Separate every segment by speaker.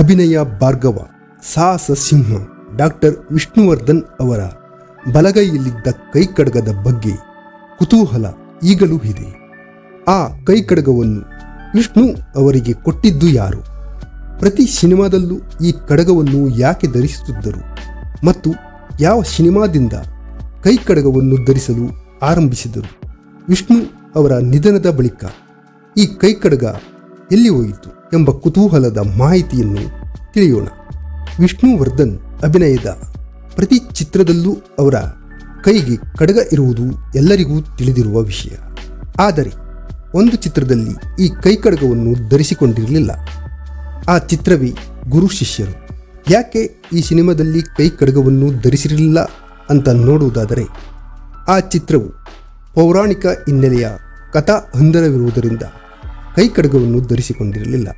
Speaker 1: ಅಭಿನಯ ಭಾರ್ಗವ, ಸಾಹಸ ಸಿಂಹ ಡಾಕ್ಟರ್ ವಿಷ್ಣುವರ್ಧನ್ ಅವರ ಬಲಗೈಯಲ್ಲಿದ್ದ ಕೈಕಡಗದ ಬಗ್ಗೆ ಕುತೂಹಲ ಈಗಲೂ ಇದೆ. ಆ ಕೈಕಡಗವನ್ನು ವಿಷ್ಣು ಅವರಿಗೆ ಕೊಟ್ಟಿದ್ದು ಯಾರು? ಪ್ರತಿ ಸಿನಿಮಾದಲ್ಲೂ ಈ ಕಡಗವನ್ನು ಯಾಕೆ ಧರಿಸುತ್ತಿದ್ದರು ಮತ್ತು ಯಾವ ಸಿನಿಮಾದಿಂದ ಕೈಕಡಗವನ್ನು ಧರಿಸಲು ಆರಂಭಿಸಿದರು? ವಿಷ್ಣು ಅವರ ನಿಧನದ ಬಳಿಕ ಈ ಕೈಕಡಗ ಎಲ್ಲಿ ಹೋಯಿತು ಎಂಬ ಕುತೂಹಲದ ಮಾಹಿತಿಯನ್ನು ತಿಳಿಯೋಣ. ವಿಷ್ಣುವರ್ಧನ್ ಅಭಿನಯದ ಪ್ರತಿ ಚಿತ್ರದಲ್ಲೂ ಅವರ ಕೈಗೆ ಕಡಗ ಇರುವುದು ಎಲ್ಲರಿಗೂ ತಿಳಿದಿರುವ ವಿಷಯ. ಆದರೆ ಒಂದು ಚಿತ್ರದಲ್ಲಿ ಈ ಕೈಕಡಗವನ್ನು ಧರಿಸಿಕೊಂಡಿರಲಿಲ್ಲ. ಆ ಚಿತ್ರವೇ ಗುರು ಶಿಷ್ಯರು. ಯಾಕೆ ಈ ಸಿನಿಮಾದಲ್ಲಿ ಕೈಕಡಗವನ್ನು ಧರಿಸಿರಲಿಲ್ಲ ಅಂತ ನೋಡುವುದಾದರೆ, ಆ ಚಿತ್ರವು ಪೌರಾಣಿಕ ಹಿನ್ನೆಲೆಯ ಕಥಾ ಹಂದರವಿರುವುದರಿಂದ ಕೈಕಡಗವನ್ನು ಧರಿಸಿಕೊಂಡಿರಲಿಲ್ಲ.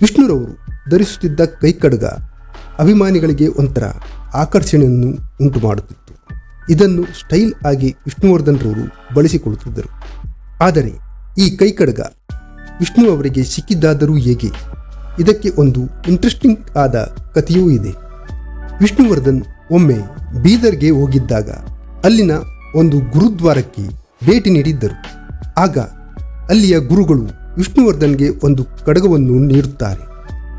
Speaker 1: ವಿಷ್ಣುರವರು ಧರಿಸುತ್ತಿದ್ದ ಕೈಕಡಗ ಅಭಿಮಾನಿಗಳಿಗೆ ಒಂಥರ ಆಕರ್ಷಣೆಯನ್ನು ಉಂಟು ಮಾಡುತ್ತಿತ್ತು. ಇದನ್ನು ಸ್ಟೈಲ್ ಆಗಿ ವಿಷ್ಣುವರ್ಧನ್ ರವರು ಬಳಸಿಕೊಳ್ಳುತ್ತಿದ್ದರು. ಆದರೆ ಈ ಕೈಕಡಗ ವಿಷ್ಣು ಅವರಿಗೆ ಸಿಕ್ಕಿದ್ದಾದರೂ ಹೇಗೆ? ಇದಕ್ಕೆ ಒಂದು ಇಂಟ್ರೆಸ್ಟಿಂಗ್ ಆದ ಕಥೆಯೂ ಇದೆ. ವಿಷ್ಣುವರ್ಧನ್ ಒಮ್ಮೆ ಬೀದರ್ಗೆ ಹೋಗಿದ್ದಾಗ ಅಲ್ಲಿನ ಒಂದು ಗುರುದ್ವಾರಕ್ಕೆ ಭೇಟಿ ನೀಡಿದ್ದರು. ಆಗ ಅಲ್ಲಿಯ ಗುರುಗಳು ವಿಷ್ಣುವರ್ಧನ್ಗೆ ಒಂದು ಕಡಗವನ್ನು ನೀಡುತ್ತಾರೆ.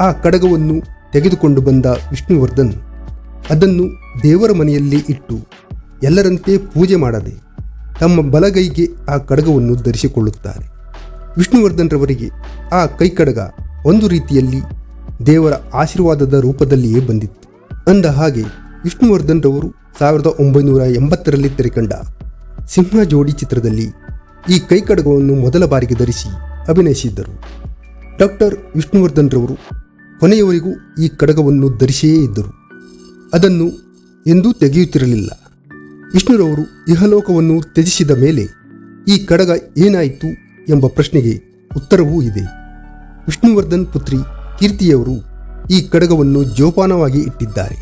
Speaker 1: ಆ ಕಡಗವನ್ನು ತೆಗೆದುಕೊಂಡು ಬಂದ ವಿಷ್ಣುವರ್ಧನ್ ಅದನ್ನು ದೇವರ ಮನೆಯಲ್ಲಿ ಇಟ್ಟು ಎಲ್ಲರಂತೆ ಪೂಜೆ ಮಾಡದೆ ತಮ್ಮ ಬಲಗೈಗೆ ಆ ಕಡಗವನ್ನು ಧರಿಸಿಕೊಳ್ಳುತ್ತಾರೆ. ವಿಷ್ಣುವರ್ಧನ್ ರವರಿಗೆ ಆ ಕೈಕಡಗ ಒಂದು ರೀತಿಯಲ್ಲಿ ದೇವರ ಆಶೀರ್ವಾದದ ರೂಪದಲ್ಲಿಯೇ ಬಂದಿತ್ತು. ಅಂದ ಹಾಗೆ ವಿಷ್ಣುವರ್ಧನ್ ರವರು 1980ರಲ್ಲಿ ತೆರೆಕಂಡ ಸಿಂಹ ಜೋಡಿ ಚಿತ್ರದಲ್ಲಿ ಈ ಕೈಕಡಗವನ್ನು ಮೊದಲ ಬಾರಿಗೆ ಧರಿಸಿ ಅಭಿನಯಿಸಿದ್ದರು. ಡಾಕ್ಟರ್ ವಿಷ್ಣುವರ್ಧನ್ ರವರು ಕೊನೆಯವರೆಗೂ ಈ ಕಡಗವನ್ನು ಧರಿಸಿಯೇ ಇದ್ದರು. ಅದನ್ನು ಎಂದೂ ತೆಗೆಯುತ್ತಿರಲಿಲ್ಲ. ವಿಷ್ಣುರವರು ಇಹಲೋಕವನ್ನು ತ್ಯಜಿಸಿದ ಮೇಲೆ ಈ ಕಡಗ ಏನಾಯಿತು ಎಂಬ ಪ್ರಶ್ನೆಗೆ ಉತ್ತರವೂ ಇದೆ. ವಿಷ್ಣುವರ್ಧನ್ ಪುತ್ರಿ ಕೀರ್ತಿಯವರು ಈ ಕಡಗವನ್ನು ಜೋಪಾನವಾಗಿ ಇಟ್ಟಿದ್ದಾರೆ.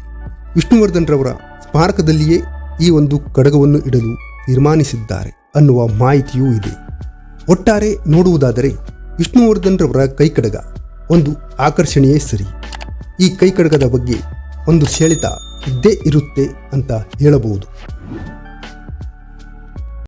Speaker 1: ವಿಷ್ಣುವರ್ಧನ್ ರವರ ಸ್ಮಾರಕದಲ್ಲಿಯೇ ಈ ಒಂದು ಕಡಗವನ್ನು ಇಡಲು ತೀರ್ಮಾನಿಸಿದ್ದಾರೆ ಅನ್ನುವ ಮಾಹಿತಿಯೂ ಇದೆ. ಒಟ್ಟಾರೆ ನೋಡುವುದಾದರೆ ವಿಷ್ಣುವರ್ಧನ್ ರವರ ಕೈಕಡಗ ಒಂದು ಆಕರ್ಷಣೆಯೇ ಸರಿ. ಈ ಕೈಕಡಗದ ಬಗ್ಗೆ ಒಂದು ಸೆಳೆತ ಇದ್ದೇ ಇರುತ್ತೆ ಅಂತ ಹೇಳಬಹುದು.